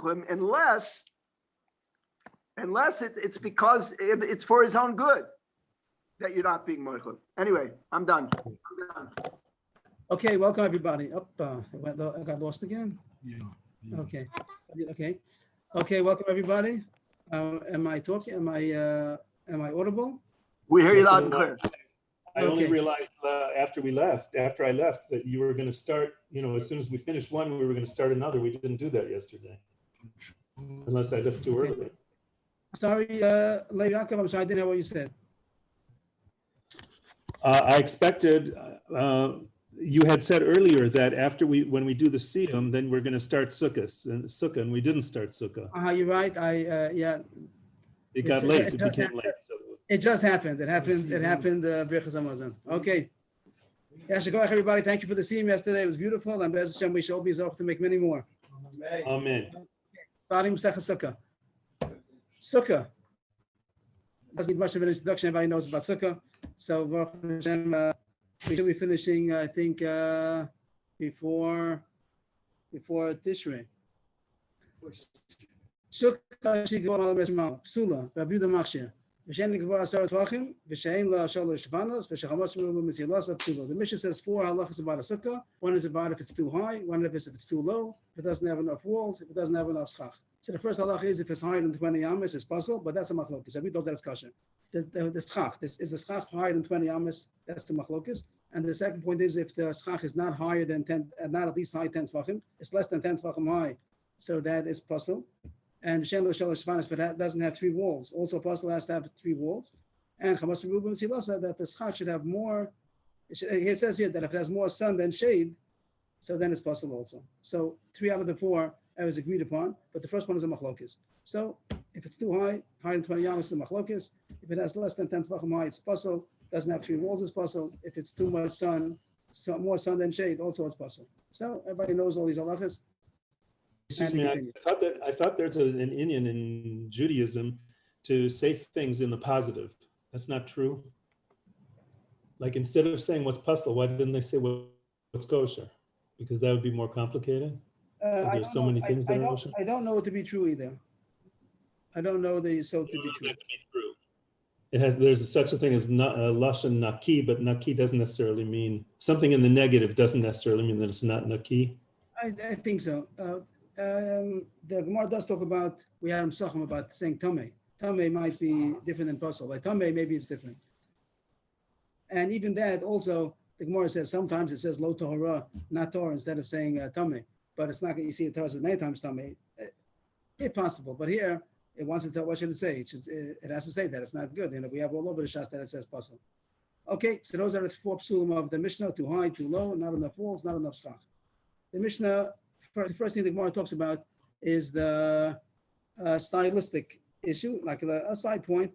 moichlin unless it's because it's for his own good that you're not being moichlin. Anyway, I'm done. Okay, welcome everybody. I got lost again. Yeah. Okay. Welcome everybody. Am I talking? Am I audible? We hear you Yes, loud and clear. I only Okay. realized after I left, that you were going to start, as soon as we finished one, we were going to start another. We didn't do that yesterday. Unless I left too early. Sorry, Lev Yaakov, I'm sorry, I didn't hear what you said. I expected, you had said earlier that when we do the Siyum, then we're going to start Sukkah, and we didn't start Sukkah. You're right. Yeah. It got late. It became late. So. It just happened. It happened. Birchas Hamazon. Okay. Yashikoach, everybody. Thank you for the Siyum yesterday. It was beautiful. And Be'ez Hashem, we shall be able to make many more. Amen. Starting Masechah Sukkah. Sukkah doesn't need much of an introduction. Everybody knows about Sukkah. So Baruch Hashem, we should be finishing, I think, before Tishrei. Sukkah Shigor Al Mesmal Psula Rabbi Yehuda Machshir. The Mishnah says 4 halachas about a sukkah. One is about if it's too high, one if it's too low, if it doesn't have enough walls, if it doesn't have enough schach. So the first halacha is if it's higher than 20 amas, it's possible, but that's a machlokes. Everybody knows that's kosher. The schach, is the schach higher than 20 amas? That's the machlokes. And the second point is if the schach is not higher than 10, not at least high 10 tvachim, it's less than 10 tvachim high, so that is possible. And Shem Lo Shalosh Shvanos, but that doesn't have 3 walls. Also, possible has to have 3 walls. And Chamas Ruben Silasa that the schach should have more. It says here that if it has more sun than shade, so then it's possible also. So 3 out of the 4 I was agreed upon, but the first one is a machlokes. So if it's too high, higher than 20 yamas, it's a machlokes. If it has less than 10 tvachim high, it's possible. Doesn't have 3 walls, it's possible. If it's too much sun, more sun than shade, also it's possible. So everybody knows all these halachas. Excuse me, I thought there's an Indian in Judaism to say things in the positive. That's not true. Like instead of saying what's puzzle, why didn't they say what's kosher? Because that would be more complicated. There's so many things that are kosher. I don't know it to be true either. I don't know the so to be true. There's such a thing as lashon naki, but naki doesn't necessarily mean something in the negative. Doesn't necessarily mean that it's not naki. I think so. The Gemara does talk about, we have Sachem about saying Tameh. Tameh might be different than Pasal. By Tameh, maybe it's different. And even that also, the Gemara says sometimes it says Lo Torah, not Torah, instead of saying Tameh. But it's not, you see the Torah says many times Tameh. If possible. But here, it wants to tell, what should it say? It has to say that. It's not good. We have all over the Shas that it says Pasal. Okay, so those are the 4 psulim of the Mishnah, too high, too low, not enough walls, not enough schach. The Mishnah, the first thing the Gemara talks about is the stylistic issue, like a side point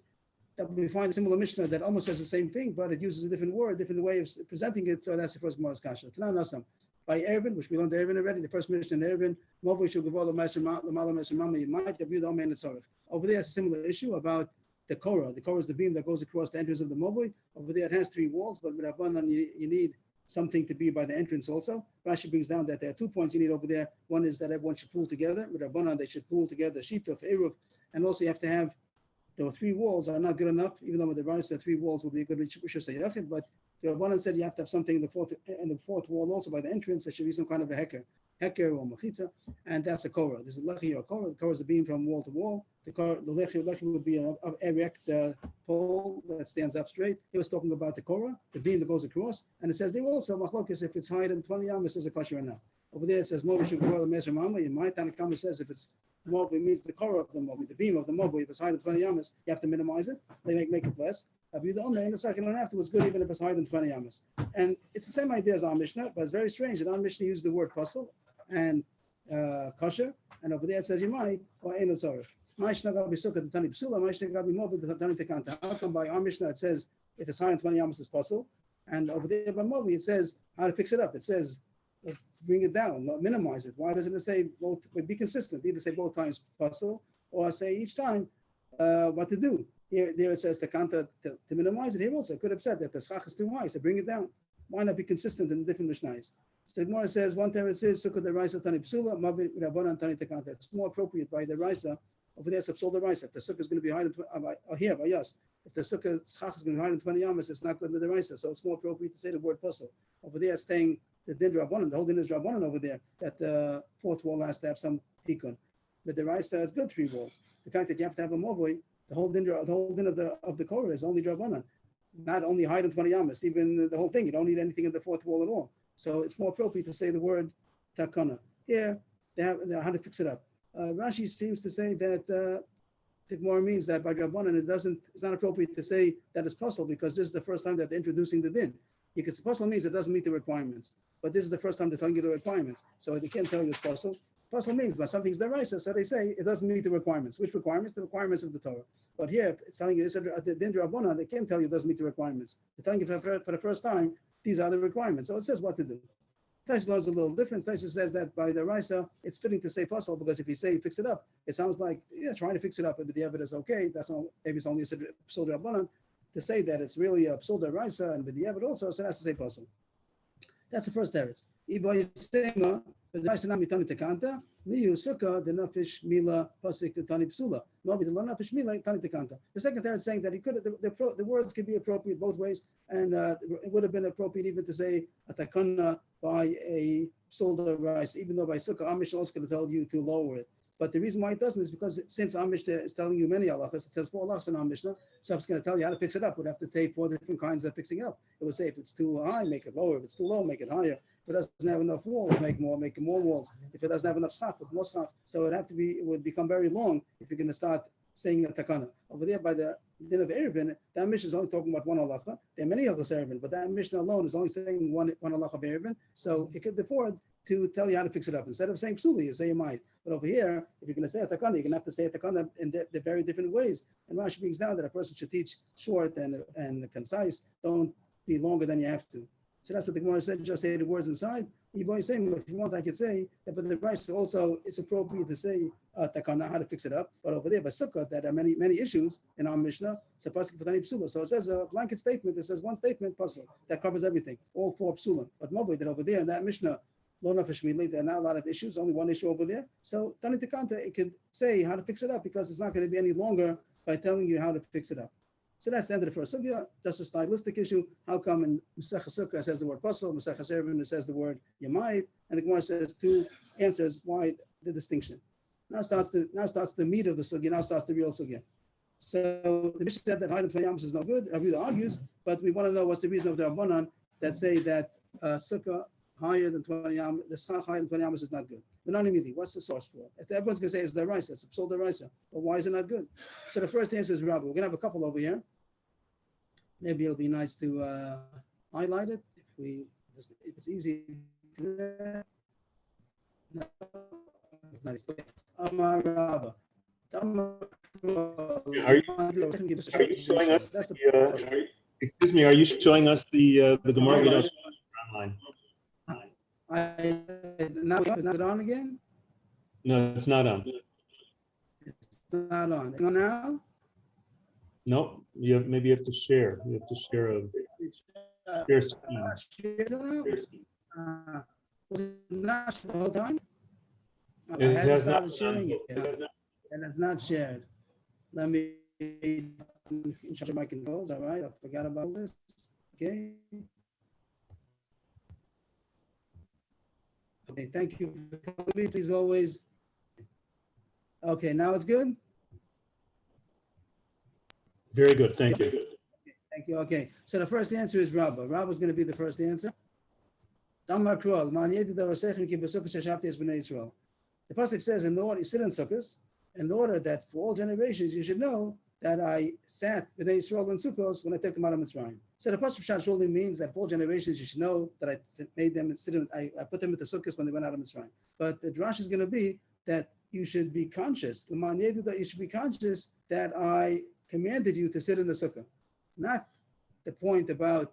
that we find a similar Mishnah that almost says the same thing, but it uses a different word, different way of presenting it. So that's the first Gemara's kasha. Tanan Nasam by Erevin, which we learned Erevin already. The first Mishnah in Erevin, Movu Shugavol Meiser Lamala Meiser Mama Yimai David Omen Tzorich. Over there, it's a similar issue about the Korah. The Korah is the beam that goes across the entrance of the Movu. Over there, it has 3 walls, but with Rabbanan, you need something to be by the entrance also. Rashi brings down that there are 2 points you need over there. One is that everyone should pull together. With Rabbanan, they should pull together Shituf, Eruv, and also you have to have, the 3 walls are not good enough, even though with the Rabbanan said 3 walls would be a good Rishus HaYachid, but the Rabbanan said you have to have something in the fourth wall also by the entrance. There should be some kind of a heker or machitza, and that's a korah. There's a lechi or a korah. The korah is a beam from wall to wall. The lechi would be an erect pole that stands up straight. He was talking about the korah, the beam that goes across, and it says there also machlokes if it's higher than 20 yamas is a kosher or not. Over there it says Mobi should grow the measure mama. In my Tanakh says if it's Mobi means the korah of the Mobi, the beam of the Mobi. If it's higher than 20 yamas, you have to minimize it. They make it less. In the second and afterwards, good even if it's higher than 20 yamas. And it's the same idea as our Mishnah, but it's very strange that our Mishnah used the word puzzle and kosher, and over there it says Yimai or Ein Tzorich. Mishnah got to be sukkah the Tani Psula, Mishnah got to be Mobi the Tani Tekanta. How come by our Mishnah it says if it's higher than 20 yamas it's puzzle, and over there by Mobi it says how to fix it up. It says bring it down, not minimize it. Why doesn't it say both? Be consistent. Either say both times puzzle or say each time what to do. Here, there it says the kanta to minimize it. Here also, it could have said that the schach is too high, so bring it down. Why not be consistent in the different mishnayos? So the Gemara says one teretz is sukkah the raisa tani psula, mavi rabbanan tani tekanta. It's more appropriate by the raisa over there. So psul the raisa. If the sukkah is going to be higher than here by us, if the sukkah schach is going to be higher than 20 yamas, it's not good with the raisa. So it's more appropriate to say the word puzzle. Over there, it's saying the din rabbanan. The whole din is rabbanan over there. That the fourth wall has to have some tikkun. But the raisa is good 3 walls. The fact that you have to have a movoy, the whole din of the Korah is only rabbanan, not only higher than 20 yamas. Even the whole thing, you don't need anything in the fourth wall at all. So it's more appropriate to say the word takana. Here, they have how to fix it up. Rashi seems to say that the Gemara means that by Rabbanan it's not appropriate to say that it's possible because this is the first time that they're introducing the din. Because possible means it doesn't meet the requirements, but this is the first time they're telling you the requirements. So they can't tell you it's possible. Possible means, but something's deraisa, so they say it doesn't meet the requirements. Which requirements? The requirements of the Torah. But here, it's telling you this at the din Rabbanan, they can't tell you it doesn't meet the requirements. They're telling you for the first time, these are the requirements. So it says what to do. Taisa learns a little difference. Taisa says that by the Raisa, it's fitting to say puzzle because if you say fix it up, it sounds like trying to fix it up, but the evidence is okay. That's all. Maybe it's only a psul rabbanan to say that it's really a psul Raisa and with the evidence also. So that's to say puzzle. That's the first teretz. The Raisa nami tani tekanta miyu sukkah the nafish mila pasik tani psula. Maybe the nafish mila tani tekanta. The second teretz saying that he could the words could be appropriate both ways, and it would have been appropriate even to say a takana by a psul Raisa, even though by sukkah Amish also could have told you to lower it. But the reason why it doesn't is because since Amish is telling you many halachas, it says 4 halachas in Mishnah, so it's going to tell you how to fix it up. We'd have to say 4 different kinds of fixing up. It would say if it's too high, make it lower. If it's too low, make it higher. If it doesn't have enough walls, make more walls. If it doesn't have enough schach, put more schach. So it would become very long if you're going to start saying a takana. Over there by the din of Erevin, that Mishnah is only talking about 1 halacha. There are many halachas Erevin, but that Mishnah alone is only saying one halacha of Erevin. So it could afford to tell you how to fix it up. Instead of saying psuli, you say you might. But over here, if you're going to say a takana, you're going to have to say a takana in the very different ways. And Rashi brings down that a person should teach short and concise. Don't be longer than you have to. So that's what the Gemara said. Just say the words inside. You're saying, if you want, I could say that. But the Rashi also, it's appropriate to say takana, how to fix it up. But over there, by sukkah, that are many issues in our Mishnah. So it says a blanket statement. It says one statement puzzle that covers everything, all 4 psulim. But mobile that over there in that Mishnah. There are not a lot of issues, only one issue over there. So Tani Tekanta, it could say how to fix it up because it's not going to be any longer by telling you how to fix it up. So that's the end of the first sugya. That's a stylistic issue. How come in Masechah Sukkah it says the word puzzle, Masechah Erevin it says the word Yamayit, and the Gemara says 2 answers why the distinction. Now starts the meat of the sugya. Now starts the real sugya. So the Mishnah said that higher than 20 yamas is not good. Rav Yehuda argues, but we want to know what's the reason of the Rabbanan that say that Sukkah higher than 20 yamas, the schach higher than 20 yamas is not good. But not immediately. What's the source for it? Everyone's going to say it's the raisa, it's psul raisa. But why is it not good? So the first answer is Rabbi. We're going to have a couple over here. Maybe it'll be nice to highlight it if it's easy. No, it's nice. Amar Rabba. Are you showing us? Excuse me. Are you showing us the Gemara? We don't show online. Now is it on again? No, it's not on. It's not on. Is it on now? No, maybe you have to share. You have to share share screen. Was it not the whole time? It has not sharing it. And it's not shared. Let me check my controls. All right, I forgot about this. Okay. Okay, thank you. Please always. Okay, now it's good. Very good, thank you. Thank you. Okay, so the first answer is Rabba. Rabba is going to be the first answer. The pasuk says, in order you sit in sukkahs, in order that for all generations you should know that I sat Bnei Yisrael in Sukkos when I took them out of Mitzrayim. So the pasuk Pshat surely means that for all generations you should know that I made them sit in, I put them into Sukkos when they went out of Mitzrayim. But the drash is going to be that you should be conscious. That you should be conscious that I commanded you to sit in the sukkah, not the point about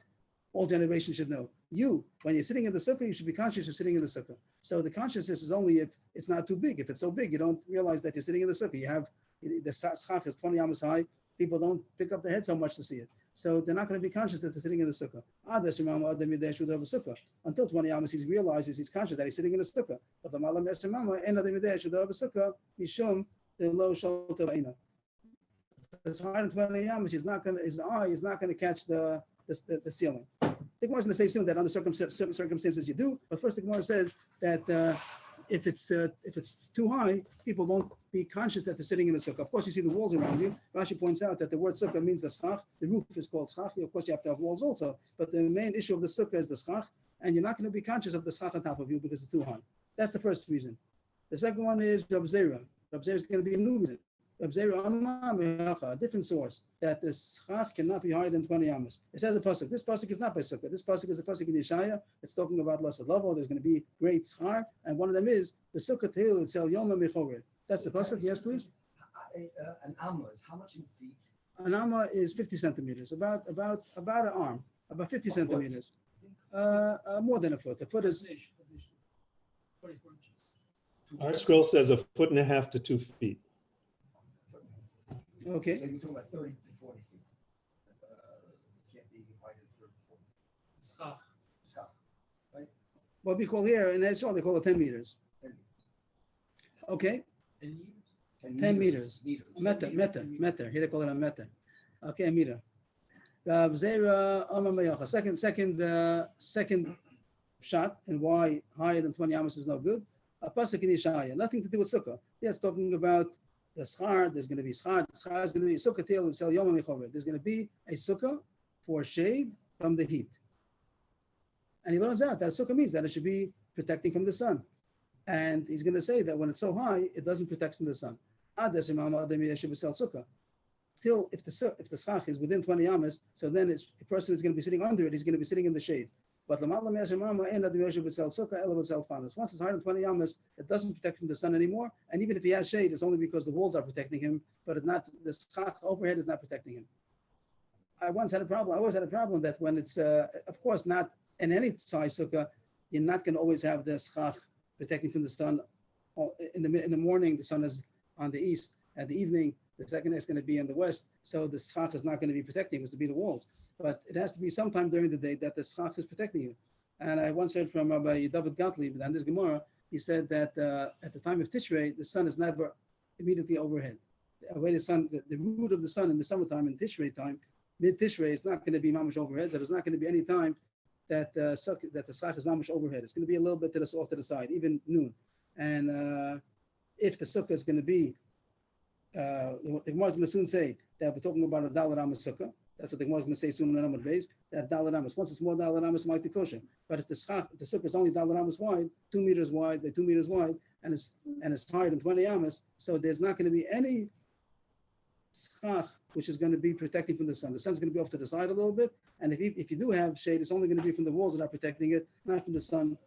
all generations should know. You, when you're sitting in the sukkah, you should be conscious you're sitting in the sukkah. So the consciousness is only if it's not too big. If it's so big, you don't realize that you're sitting in the sukkah. You have the schach is 20 amas high. People don't pick up their head so much to see it. So they're not going to be conscious that they're sitting in the sukkah. Until 20 Amos, he realizes he's conscious that he's sitting in the sukkah. But the malam esamama en adam yidei shudav b'sukkah mishum the low sholta b'ina. It's hard in 20 Amos. His eye is not going to catch the ceiling. The Gemara is going to say soon that under certain circumstances you do, but first the Gemara says that if it's too high, people won't be conscious that they're sitting in the sukkah. Of course, you see the walls around you. Rashi points out that the word sukkah means the schach. The roof is called schach. Of course, you have to have walls also, but the main issue of the sukkah is the schach, and you're not going to be conscious of the schach on top of you because it's too high. That's the first reason. The second one is Rab Zera. Rab Zera is going to be a new reason. Rab Zera, a different source, that the schach cannot be higher than 20 amos. It says a pasuk. This pasuk is not by sukkah. This pasuk is a pasuk in Yeshaya. It's talking about lasad lavo. There's going to be great schar, and one of them is the sukkah tehil itzel yoma mechored. That's the pasuk. Yes, please. An amma is how much in feet? An amma is 50 centimeters, about an arm, about 50 centimeters. More than a foot. A foot is. Our scroll says 1.5 to 2 feet. Okay. So you're talking about 30 to 40 feet. Can't be wider than 30 to 40 feet. Schach. What we call here in Israel, they call it 10 meters. Okay. 10 meters. Meter. Here they call it a meter. Okay, a meter. Second shot and why higher than 20 amos is no good. A pasuk in Yeshaya, nothing to do with sukkah. It's talking about the schar. There's going to be schar. The schar is going to be sukkah tail and sell yom mechover. There's going to be a sukkah for shade from the heat. And he learns out that sukkah means that it should be protecting from the sun. And he's going to say that when it's so high, it doesn't protect from the sun. Till if the schach is within 20 amos, so then the person is going to be sitting under it. He's going to be sitting in the shade. But once it's higher than 20 amos, it doesn't protect from the sun anymore. And even if he has shade, it's only because the walls are protecting him, but it's not, the schach overhead is not protecting him. I always had a problem that when it's, of course, not in any size sukkah, you're not going to always have the schach protecting from the sun. In the morning, the sun is on the east. At the evening, the second is going to be in the west. So the schach is not going to be protecting, it's to be the walls. But it has to be sometime during the day that the schach is protecting you. And I once heard from Rabbi David Gottlieb and this Gemara, he said that at the time of Tishrei, the sun is never immediately overhead. The way the root of the sun in the summertime and Tishrei time, mid-Tishrei is not going to be mamash overhead. So there's not going to be any time that the schach is mamash overhead. It's going to be a little bit off to the side, even noon. And if the sukkah is going to be, the Gemara is going to soon say that we're talking about a Dalet Amos sukkah. That's what the Gemara is going to say soon in Amud Beis, that Dalet Amos. Once it's more Dalet Amos, it might be kosher. But if the sukkah is only Dalet Amos wide, 2 meters wide by 2 meters wide, and it's higher than 20 amos, so there's not going to be any schach which is going to be protecting from the sun. The sun's going to be off to the side a little bit, and if you do have shade, it's only going to be from the walls that are protecting it, not from the sun.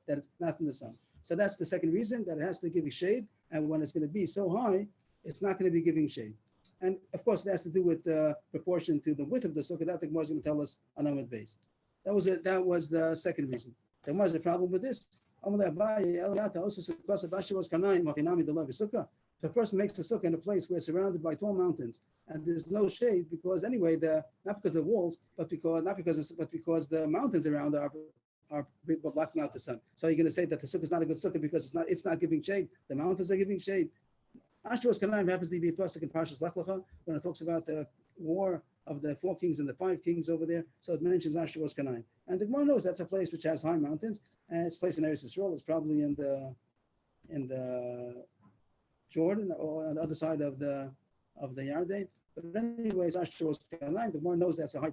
So that's the second reason, that it has to give you shade, and when it's going to be so high, it's not going to be giving shade. And of course, it has to do with proportion to the width of the sukkah. That the Gemara is going to tell us on Amud Beis. That was the second reason. There was a problem with this. If a person makes a sukkah in a place where it's surrounded by tall mountains and there's no shade, because anyway, not because of the walls, but because the mountains around are blocking out the sun. So you're going to say that the sukkah is not a good sukkah because it's not giving shade. The mountains are giving shade. Ashtarosh Kanaim happens to be a pasuk in Parshas Lech Lecha when it talks about the war of the 4 kings and the 5 kings over there. So it mentions Ashtarosh Kanaim, and the Gemara knows that's a place which has high mountains, and it's a place in Eretz Yisrael. It's probably in the Jordan or on the other side of the Yarden. But anyways, Ashtarosh Kanaim, the Gemara knows that's a high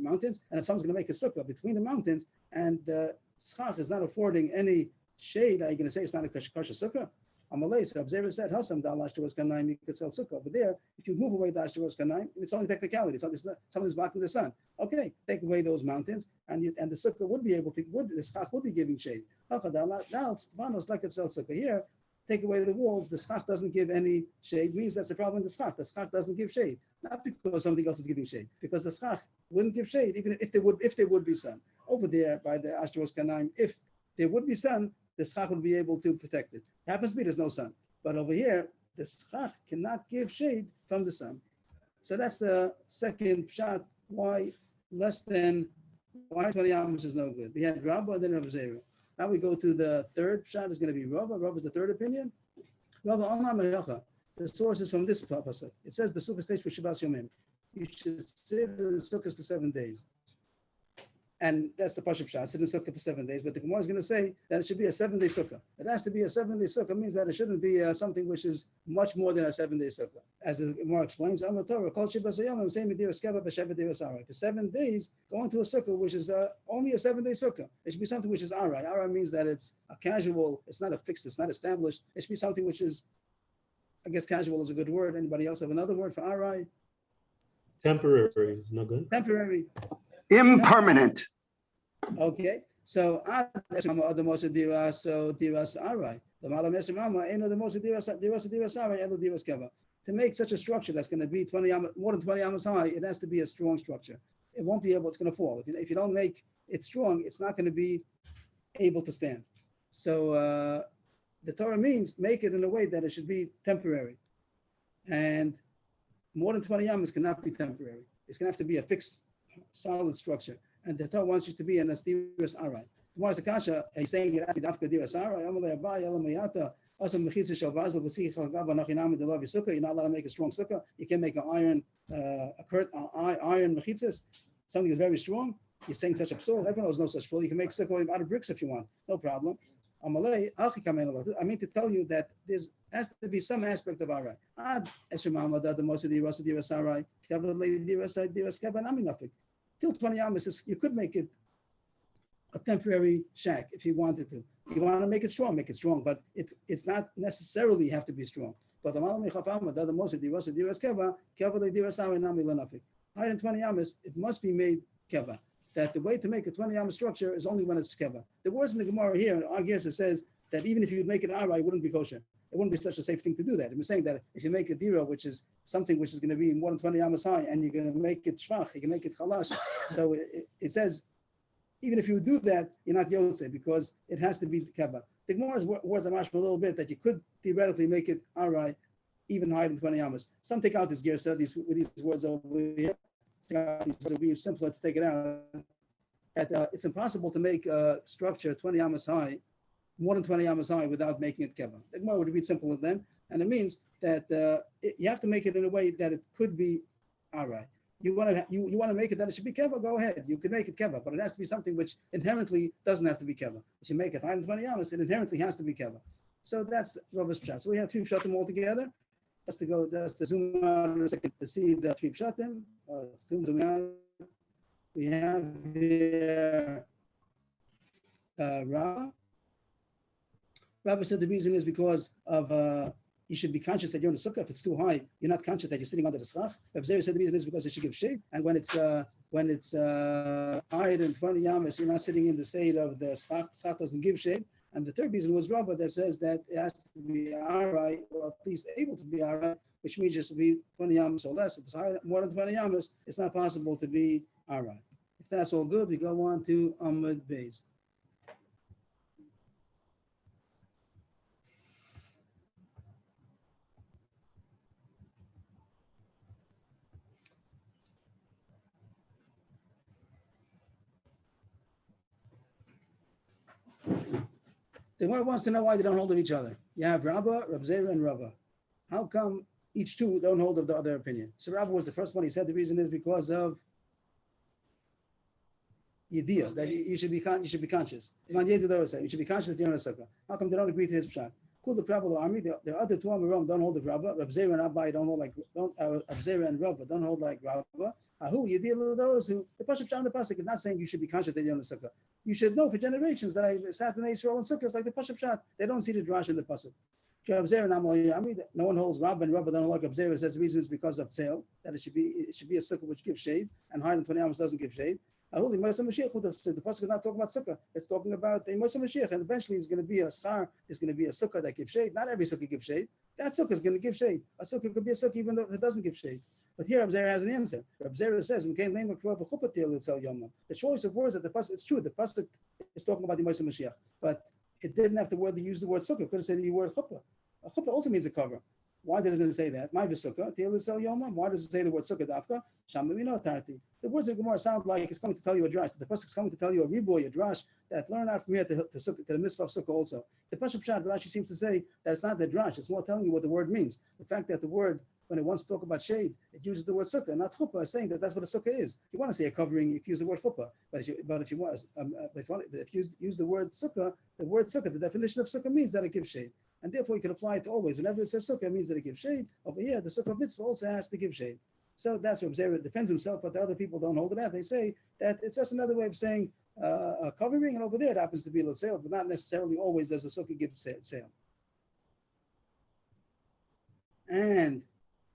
mountains, and if someone's going to make a sukkah between the mountains and the schach is not affording any shade, are you going to say it's not a kosher sukkah? Amalei, so Observer said, Hasam Dal Ashtarosh Kanaim, you could sell sukkah. Over there, if you move away the Ashtarosh Kanaim, it's only technicality. Something's blocking the sun. Okay, take away those mountains, and the sukkah the schach would be giving shade. Now Stvanos like it sell sukkah. Here, take away the walls, the schach doesn't give any shade, means that's the problem with the schach. The schach doesn't give shade. Not because something else is giving shade, because the schach wouldn't give shade, even if there would be sun. Over there by the Ashtarosh Kanaim, if there would be sun, the schach would be able to protect it. It happens to be there's no sun. But over here, the schach cannot give shade from the sun. So that's the second shot why less than 120 amos is no good. We had Rabba and then Rav Zera. Now we go to the third shot is going to be Rabba. Rabba is the third opinion. Rabba Amar Meyacha. The source is from this pasuk. It says Besukah stage for Shabbos Yomim. You should sit in the sukkahs for 7 days. And that's the Pashup Shah, sit in the sukkah for 7 days. But the Gemara is going to say that it should be a 7-day sukkah. It has to be a 7-day sukkah, means that it shouldn't be something which is much more than a 7-day sukkah. As the Gemara explains, for 7 days, go into a sukkah which is only a 7-day sukkah. It should be something which is arai. Arai means that it's a casual, it's not a fixed, it's not established. It should be something which is, I guess casual is a good word. Anybody else have another word for arai? Temporary is no good. Temporary. Impermanent. Okay, so the most diras, so diras arai. The malam esimama ain't the most diras arai. Elo diras keva. To make such a structure that's going to be more than 20 amas high, it has to be a strong structure. It won't be able. It's going to fall. If you don't make it strong, it's not going to be able to stand. So the Torah means make it in a way that it should be temporary, and more than 20 amas cannot be temporary. It's going to have to be a fixed, solid structure. And the Torah wants you to be an asdiras arai. Tomorrow's Akasha, he's saying it has to be dafka diras arai. Amalei abai elamayata. Also mechitza shel vazal v'tzich chagav anachinam delav yisukkah. You're not allowed to make a strong sukkah. You can make an iron, iron mechitzas, something that's very strong. You're saying such a psul. Everyone knows no such psul. You can make sukkah out of bricks if you want, no problem. Amalei achikamen. I mean to tell you that there has to be some aspect of arai. Ad esrimamada the most diras arai. Kavalei diras keva naminafik. Till 20 amas, you could make it a temporary shack if you wanted to. You want to make it strong, but it's not necessarily have to be strong. But the most higher than 20 amas, it must be made keva. That the way to make a 20 amas structure is only when it's keva. The words in the Gemara here, our Gersa says that even if you would make it arai, it wouldn't be kosher. It wouldn't be such a safe thing to do that. I'm saying that if you make a dira, which is something which is going to be more than 20 amas high, and you're going to make it shvach, you can make it chalash. So it says, even if you do that, you're not yotze, because it has to be keva. The Gemara's words are mashma a little bit that you could theoretically make it arai, even higher than 20 amas. Some take out this gersa, with these words over here. It would be simpler to take it out. That it's impossible to make a structure 20 amas high, more than 20 amas high, without making it keva. The Gemara would read simpler than, and it means that you have to make it in a way that it could be arai. You want to make it that it should be keva, go ahead. You can make it keva, but it has to be something which inherently doesn't have to be keva. If you make it higher than 20 amas, it inherently has to be keva. So that's Rabba's pshat. So we have 3 pshatim all together. Just to zoom out in a second to see the 3 pshatim. Zoom out. We have here Rabba. Rabbi said the reason is because of you should be conscious that you're in the sukkah. If it's too high, you're not conscious that you're sitting under the schach. Rabbi Zera said the reason is because it should give shade, and when it's higher than 20 yamas, you're not sitting in the shade of the schach. Schach doesn't give shade. And the third reason was Rabbi that says that it has to be arai, or at least able to be arai, which means just to be 20 yamas or less. If it's higher, more than 20 yamas, it's not possible to be arai. If that's all good, we go on to Amud Beis. The Gemara wants to know why they don't hold of each other. You have Rabba, Rav Zera, and Rava. How come each two don't hold of the other opinion? So Rabba was the first one. He said the reason is because of Yediyah, that you should be conscious. You should be conscious that you're in a sukkah. How come they don't agree to his pshat? Cool, the Rabba army. The other two Amiram don't hold of Rabba. Rav Zera and Abai don't hold like Rav Zera and Rava don't hold like Rabba. Who you deal with those who the Pasuk Pshat in the Pasuk is not saying you should be conscious that you're in the sukkah. You should know for generations that I sat in Israel and sukkahs like the Pasuk Pshat. They don't see the drash in the Pasuk. No one holds Rabba and Rabba don't hold like Rav Zera says the reason is because of tzel, that it should be a sukkah which gives shade, and higher than 20 amos doesn't give shade. The Pasuk is not talking about sukkah. It's talking about a Moshe Mashiach, and eventually it's going to be a schar. It's going to be a sukkah that gives shade. Not every sukkah gives shade. That sukkah is going to give shade. A sukkah could be a sukkah even though it doesn't give shade. But here Reb Zera has an answer. Reb Zera says, the choice of words that the pasuk, it's true, the pasuk is talking about the Moshe Mashiach, but it didn't have to use the word sukkah. It could have said the word chuppah. A chuppah also means a cover. Why does it say that? My v'sukkah, Te'elisel Yomam. Why does it say the word sukkah dafka? Shamamino tarti. The words of Gemara sound like it's coming to tell you a drash. The pasuk is coming to tell you a riboy, a drash that learn out from here to the mitzvah of sukkah also. The pasuk pshat Rashi seems to say that it's not the drash. It's more telling you what the word means. The fact that the word, when it wants to talk about shade, it uses the word sukkah, not chuppah, is saying that that's what a sukkah is. If you want to say a covering, you can use the word chuppah. But if you use the word sukkah, the definition of sukkah means that it gives shade. And therefore, you can apply it to always. Whenever it says sukkah, it means that it gives shade. Over here, the sukkah mitzvah also has to give shade. So that's what Zera defends himself, but the other people don't hold it out. They say that it's just another way of saying a covering, and over there it happens to be a sale, but not necessarily always does the sukkah give sale. And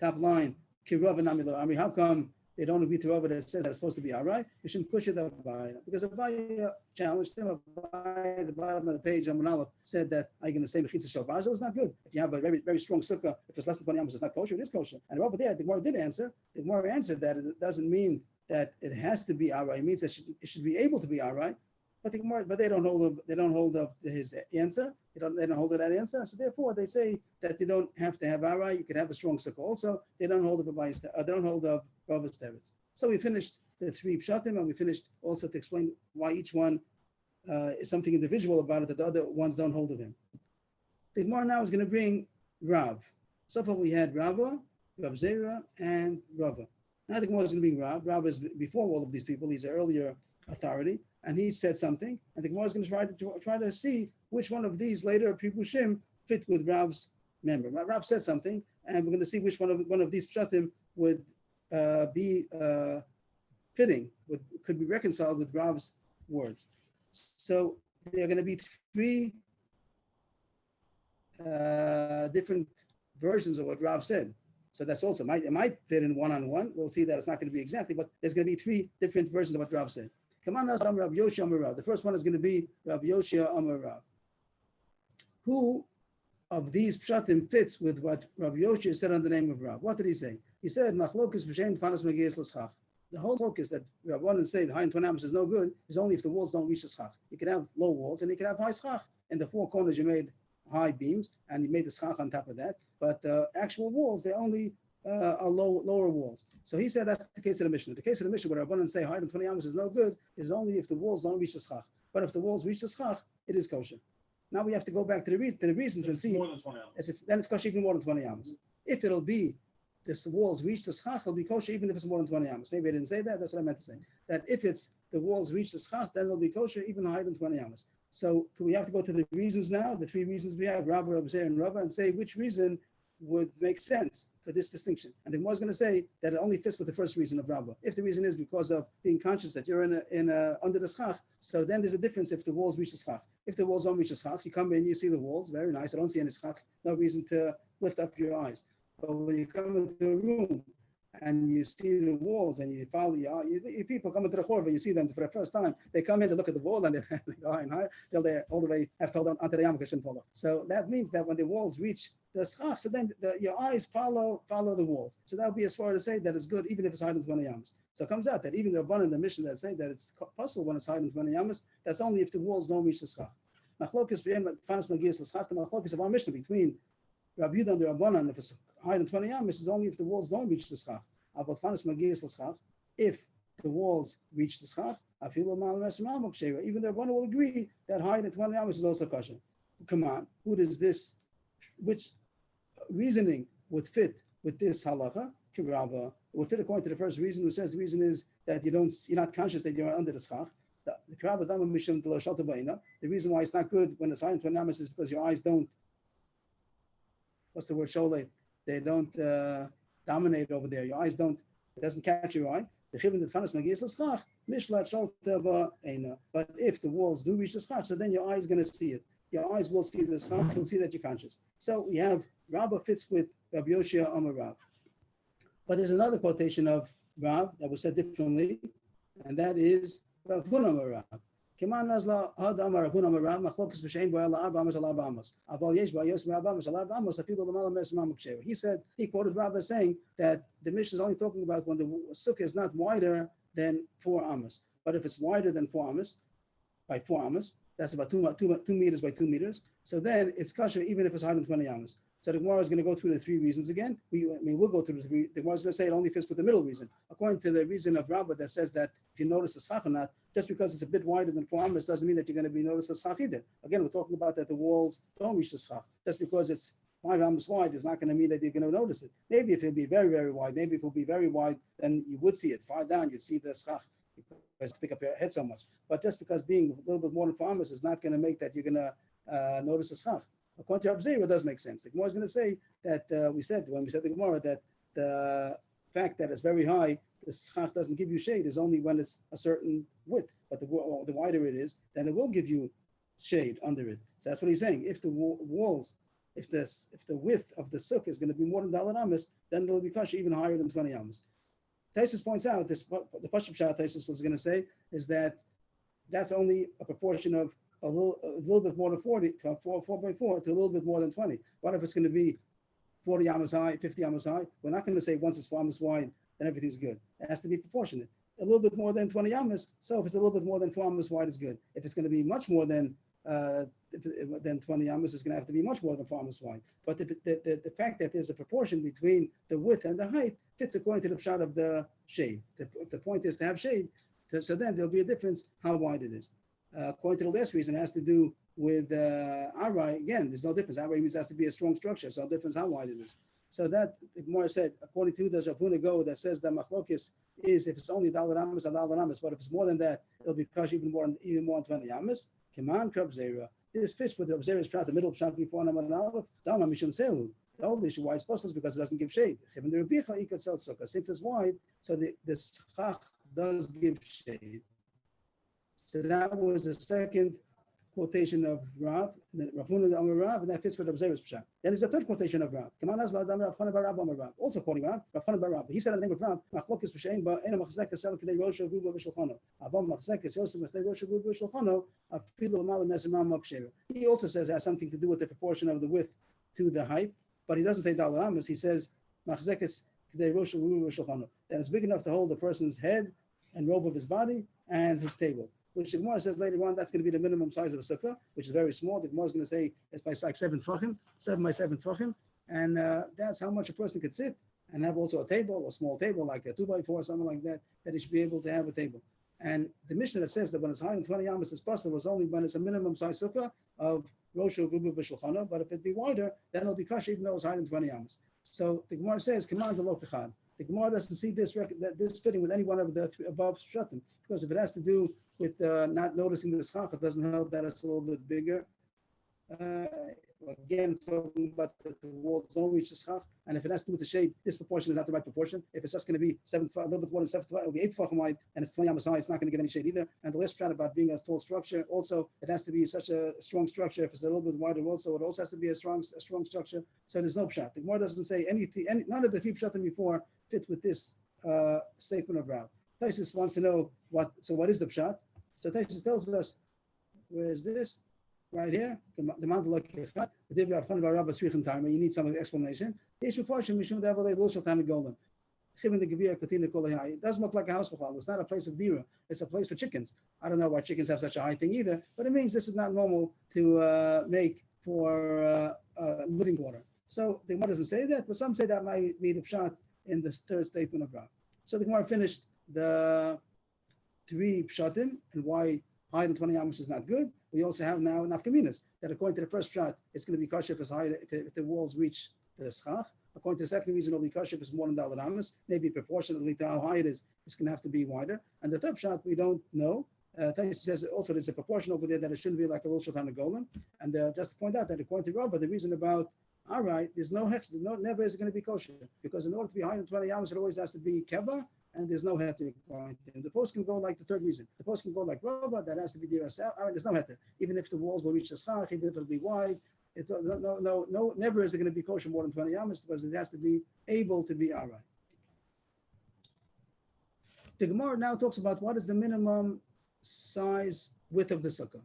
top line, Kirov and Amilo. I mean, how come they don't agree to Rava that says that it's supposed to be all right? We shouldn't push it up by because Abaya challenged him. Abaya, the bottom of the page, Amanallah said that I'm going to say Mechitza Shalvazo is not good. If you have a very, very strong sukkah, if it's less than 20 amos, it's not kosher, it is kosher. And over there, the Gemara did answer. The Gemara answered that it doesn't mean that it has to be all right. It means that it should be able to be all right. But the Gemara, but they don't hold up his answer. They don't hold of that answer. So therefore, they say that you don't have to have ara. You can have a strong sukkah also. They don't hold of they don't hold of Rava's teretz. So we finished the three pshatim, and we finished also to explain why each one is something individual about it that the other ones don't hold of him. The Gemara now is going to bring Rav. So far we had Rava, Rav Zera, and Rava. Now the Gemara is going to bring Rav. Rav is before all of these people. He's an earlier authority, and he said something, and the Gemara is going to try to see which one of these later Pirushim fit with Rav's member. Rav said something, and we're going to see which one of these pshatim would be fitting, could be reconciled with Rav's words. So there are going to be three different versions of what Rav said. So that's also it might fit in one-on-one. We'll see that it's not going to be exactly, but there's going to be three different versions of what Rav said. Rav Yoshia Amar Rav. The first one is going to be Rav Yoshia Amar Rav. Who of these pshatim fits with what Rav Yoshia said on the name of Rav? What did he say? He said, "Machlokes b'shem tfanas magiyas l'schach." The whole focus that Rav wanted to say the high in 20 amos is no good is only if the walls don't reach the schach. You can have low walls and you can have high schach. In the four corners, you made high beams and you made the schach on top of that. But actual walls, they only are lower walls. So he said that's the case of the Mishnah. The case of the Mishnah where Rabbanan say higher than 20 amos is no good is only if the walls don't reach the schach. But if the walls reach the schach, it is kosher. Now we have to go back to the reasons and see more than 20 amos. Then it's kosher even more than 20 amos. If it'll be the walls reach the schach, it'll be kosher even if it's more than 20 amos. Maybe I didn't say that. That's what I meant to say. That if it's the walls reach the schach, then it'll be kosher even higher than 20 amos. So we have to go to the reasons now, the three reasons we have, Rabba, Rabbi Zera, and Rava, and say which reason would make sense for this distinction. And the Gemara is going to say that it only fits with the first reason of Rabba. If the reason is because of being conscious that you're under the schach, so then there's a difference if the walls reach the schach. If the walls don't reach the schach, you come in, you see the walls, very nice. I don't see any schach, no reason to lift up your eyes. But when you come into a room and you see the walls and you follow, people come into the chorva, you see them for the first time, they come in to look at the wall and they go high and higher till they're all the way have fell down onto the yarmulke shouldn't fall off. So that means that when the walls reach the schach, so then your eyes follow the walls. So that would be as far to say that it's good even if it's higher than 20 yamas. So it comes out that even the Rabbanan in the mission that say that it's possible when it's higher than 20 yamas, that's only if the walls don't reach the schach. Machlokes fanas magiyas l'schach, the machlokes of our mission between Rabbi Yudah and the Rabbanan, if it's higher than 20 yamas, is only if the walls don't reach the schach. About fanas magiyas l'schach, if the walls reach the schach, even the Rabbanan will agree that higher than 20 yamas is also kosher. Come on, which reasoning would fit with this halacha? It would fit according to the first reason, who says the reason is that you're not conscious that you're under the schach. The reason why it's not good when it's higher than 20 yamas is because your eyes don't, what's the word, sholei, they don't dominate over there. Your eyes don't, it doesn't catch your eye. But if the walls do reach the schach, so then your eye is going to see it. Your eyes will see the schach, you'll see that you're conscious. So we have Rabbah fits with Rabbi Yoshia Amar Rav. But there's another quotation of Rav that was said differently, and that is Rav Huna Amar Rav. Keman nazla had Amar Rav Huna Amar Rav machlokes b'shein bo'el la'arba amos al'arba amos. Aval yesh ba'yos me'arba amos al'arba amos afilu l'mala mes mamuk sheva. He quoted Rav as saying that the Mishnah is only talking about when the sukkah is not wider than 4 amos. But if it's wider than 4 amos, by 4 amos, that's about 2 meters by 2 meters. So then it's kosher even if it's higher than 20 amos. So the Gemara is going to go through the three reasons again. We'll go through the three. The Gemara is going to say it only fits with the middle reason. According to the reason of Rabbah that says that if you notice the schach or not, just because it's a bit wider than 4 amos doesn't mean that you're going to be noticed the schach either. Again, we're talking about that the walls don't reach the schach. Just because it's 5 amos wide is not going to mean that you're going to notice it. Maybe if it'll be very, very wide, maybe if it'll be very wide, then you would see it. Far down, you'd see the schach because pick up your head so much. But just because being a little bit more than 4 amos is not going to make that you're going to notice the schach. According to Rav Zera, it does make sense. The Gemara is going to say that when we said the Gemara that the fact that it's very high, the schach doesn't give you shade is only when it's a certain width. But the wider it is, then it will give you shade under it. So that's what he's saying. If the walls, if the width of the sukkah is going to be more than Dalet Amos, then it'll be kasha even higher than 20 amos. Taisus points out the Pashut Pshat Taisus was going to say is that that's only a proportion of a little bit more than 40, from 4.4 to a little bit more than 20. What if it's going to be 40 amos high, 50 amos high? We're not going to say once it's 4 amos wide, then everything's good. It has to be proportionate. A little bit more than 20 amos, so if it's a little bit more than 4 amos wide, is good. If it's going to be much more than 20 amos, it's going to have to be much more than 4 amos wide. But the fact that there's a proportion between the width and the height fits according to the pshat of the shade. The point is to have shade, so then there'll be a difference how wide it is. According to the last reason, it has to do with Arai. Again, there's no difference. Arai means it has to be a strong structure, so no difference how wide it is. So that, the Gemara said, according to who does Rav Huna go, that says that machlokis is if it's only Dalet Amos or Dalet Amos, but if it's more than that, it'll be kash even more than 20 amos. Keman Rav Zera. This fits with Rav Zera's pshat, the middle pshat before Naman and Aleph. Dama Mishum Selu. The only issue why it's possible is because it doesn't give shade. Since it's wide, so the schach does give shade. So that was the second quotation of Rav, Rav Huna Amar Rav, and that fits with Rav Zera's pshat. Then there's a third quotation of Rav. Also quoting Rav, Rav Chana bar Rav. He said in the name of Rav, Machlokes b'shein ba ena machzekes el k'dei rosha v'uba v'shulchano. Avam machzekes yosef k'dei rosha v'uba v'shulchano. Afilu amalim mesimram mokshera. He also says it has something to do with the proportion of the width to the height, but he doesn't say Dalet Amos. He says machzekes k'dei rosha v'uba v'shulchano. That it's big enough to hold the person's head and robe of his body and his table. Which the Gemara says later on, that's going to be the minimum size of a sukkah, which is very small. The Gemara is going to say it's by like 7 tefachim, 7 by 7 tefachim, and that's how much a person could sit and have also a table, a small table, like a 2x4 or something like that, that he should be able to have a table. And the Mishnah that says that when it's higher than 20 amos, it's possible, is only when it's a minimum size sukkah of Roshu, Vubu, V'Shulchana, but if it be wider, then it'll be kasha even though it's higher than 20 amos. So the Gemara says, command the lokachad. The Gemara doesn't see this fitting with any one of the above shatim, because if it has to do with not noticing the schach, it doesn't help that it's a little bit bigger. Again, talking about the walls don't reach the schach, and if it has to do with the shade, this proportion is not the right proportion. If it's just going to be a little bit more than 7, it'll be 8 tefachim wide, and it's 20 amos high, it's not going to get any shade either. And the last chat about being a tall structure, also it has to be such a strong structure. If it's a little bit wider, also it also has to be a strong structure. So there's no pshat. The Gemara doesn't say anything. None of the 3 pshatim before fit with this statement of Rav. Taisus wants to know what is the pshat? So Taisus tells us, where is this? Right here, the Mantel Lekechat, the Divrei Rav Chana bar Rav Srichim time, you need some explanation. It doesn't look like a house b'chal. It's not a place of dira. It's a place for chickens. I don't know why chickens have such a high thing either, but it means this is not normal to make for living quarter. So the Gemara doesn't say that, but some say that might be the pshat in the third statement of Rav. So the Gemara finished the 3 pshatim and why higher than 20 amos is not good. We also have now nafkaminas that according to the first pshat, it's going to be kasha if it's higher, if the walls reach the schach. According to the second reason, it'll be kasha if it's more than Dalet Amos. Maybe proportionately to how high it is, it's going to have to be wider. And the third pshat, we don't know. Taisus says also there's a proportion over there that it shouldn't be like a little shulchan golem. And just to point out that according to Rabbah, the reason about Arai, there's never is going to be kosher, because in order to be higher than 20 amos, it always has to be keva, and there's no heter required. The post can go like the third reason. The post can go like Rabbah, that has to be dirasel. There's no heter, even if the walls will reach the schach, even if it'll be wide. It's never is it going to be kosher more than 20 amos, because it has to be able to be Arai. The Gemara now talks about what is the minimum size width of the sukkah.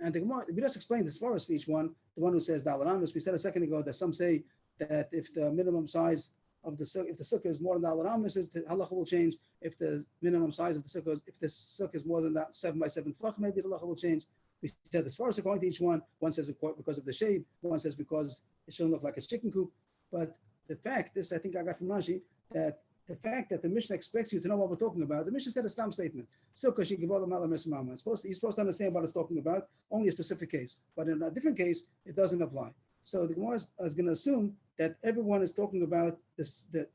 And the Gemara, we just explained this for us for each one, the one who says Dalet Amos. We said a second ago that some say that if the minimum size of the sukkah, if the sukkah is more than Dalet Amos, the halacha will change. If the minimum size of the sukkah, if the sukkah is more than that 7 by 7 tefach, maybe the halacha will change. We said as far as according to each one says because of the shade, one says because it shouldn't look like a chicken coop. But the fact, this I think I got from Rashi, that the fact that the Mishnah expects you to know what we're talking about, the Mishnah said a stam statement. Sukkah shigivol ma'ala mesmama. He's supposed to understand what it's talking about, only a specific case. But in a different case, it doesn't apply. So the Gemara is going to assume that everyone is talking about the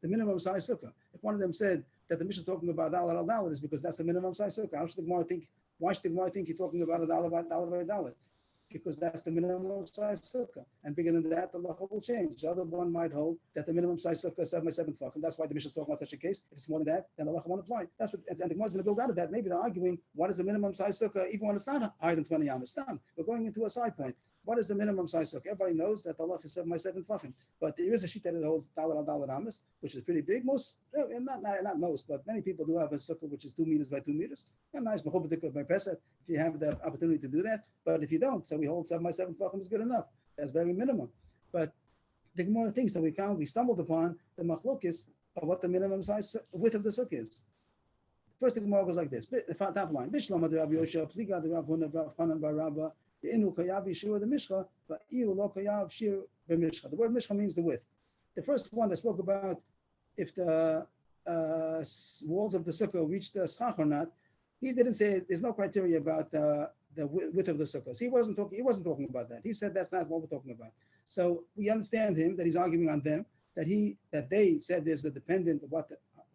minimum size sukkah. If one of them said that the Mishnah is talking about dollar al is because that's the minimum size sukkah. How should the Gemara think? Why should the Gemara think you're talking about a dollar by dollar? Because that's the minimum size sukkah. And bigger than that, the law will change. The other one might hold that the minimum size sukkah is 7 by 7 tefachim. That's why the Mishnah is talking about such a case. If it's more than that, then the law won't apply. That's what, and the Gemara is going to build out of that. Maybe they're arguing, what is the minimum size sukkah, even when it's not higher than 20 amos? We're going into a side point. What is the minimum size sukkah? Everybody knows that the law is 7 by 7 tefachim. But there is a sheet that it holds dollar amos, which is pretty big. Most, not most, but many people do have a sukkah which is 2 meters by 2 meters. And nice, by Pesach, if you have the opportunity to do that. But if you don't, so we hold 7 by 7 tefachim is good enough. That's very minimum. But the Gemara thinks that we stumbled upon the machlokis of what the minimum size width of the sukkah is. First, the Gemara goes like this. The top line. Bishlama de Rabbi Yosha, Pliga de Rav Huna, Rav Hanan bar Rabba, the Inu Kayav Yeshua the Mishcha, but Iu Lo Kayav Shir B'Mishcha. The word Mishcha means the width. The first one that spoke about if the walls of the sukkah reach the schach or not, he didn't say there's no criteria about the width of the sukkahs. He wasn't talking about that. He said that's not what we're talking about. So we understand him that he's arguing on them that they said there's a dependent of